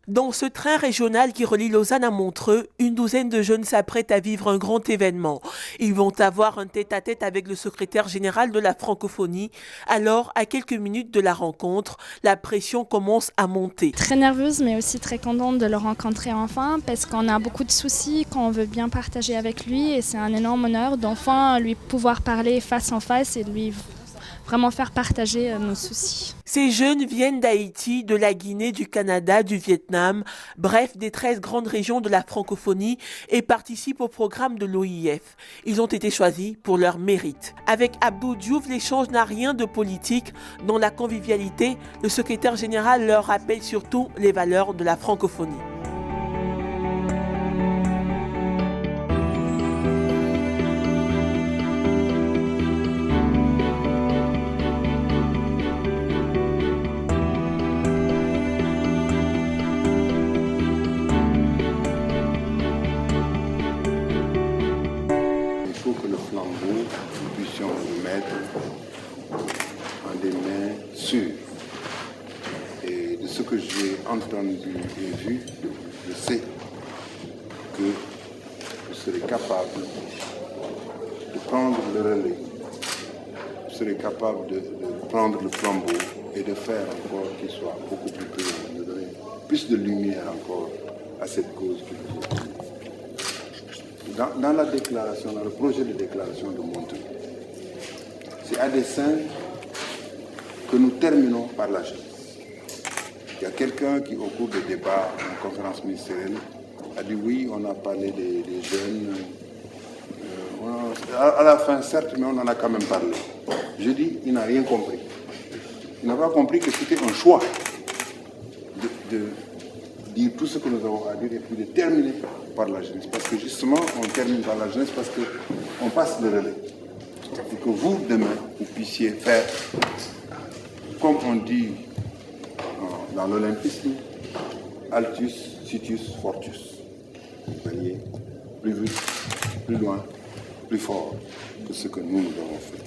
Dans ce train régional qui relie Lausanne à Montreux, une douzaine de jeunes s'apprêtent à vivre un grand événement. Ils vont avoir un tête-à-tête avec le secrétaire général de la francophonie. Alors, à quelques minutes de la rencontre, la pression commence à monter. Très nerveuse, mais aussi très contente de le rencontrer enfin, parce qu'on a beaucoup de soucis qu'on veut bien partager avec lui, et c'est un énorme honneur d'enfin lui pouvoir parler face en face et de lui vraiment faire partager nos soucis. Ces jeunes viennent d'Haïti, de la Guinée, du Canada, du Vietnam, bref, des 13 grandes régions de la francophonie et participent au programme de l'OIF. Ils ont été choisis pour leur mérite. Avec Abdou Diouf, l'échange n'a rien de politique. Dans la convivialité, le secrétaire général leur rappelle surtout les valeurs de la francophonie. Que le flambeau, nous puissions le mettre en des mains sûres. Et de ce que j'ai entendu et vu, je sais que vous serez capable de prendre le relais, vous serez capable de prendre le flambeau et de faire encore qu'il soit beaucoup plus brillant, de donner plus de lumière encore à cette cause qui nous est. Dans la déclaration, dans le projet de déclaration de Montreux, c'est à dessein que nous terminons par la jeunesse. Il y a quelqu'un qui, au cours des débats en conférence ministérielle, a dit oui, on a parlé des jeunes. À la fin, certes, mais on en a quand même parlé. Je dis, il n'a rien compris. Il n'a pas compris que c'était un choix de dire tout ce que nous avons à dire et puis de terminer par la jeunesse. Parce que justement, on termine par la jeunesse parce qu'on passe le relais. Et que vous, demain, vous puissiez faire, comme on dit dans l'olympisme, altus, situs, fortus. Vous alliez plus vite, plus loin, plus fort que ce que nous avons fait.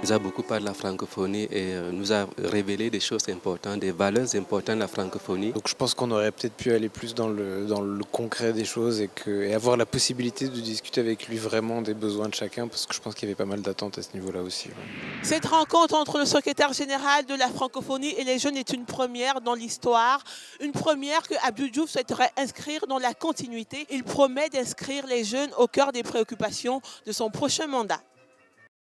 Il nous a beaucoup parlé de la francophonie et nous a révélé des choses importantes, des valeurs importantes de la francophonie. Donc je pense qu'on aurait peut-être pu aller plus dans le concret des choses et avoir la possibilité de discuter avec lui vraiment des besoins de chacun, parce que je pense qu'il y avait pas mal d'attentes à ce niveau-là aussi. Ouais. Cette rencontre entre le secrétaire général de la francophonie et les jeunes est une première dans l'histoire, une première que Abdou Diouf souhaiterait inscrire dans la continuité. Il promet d'inscrire les jeunes au cœur des préoccupations de son prochain mandat.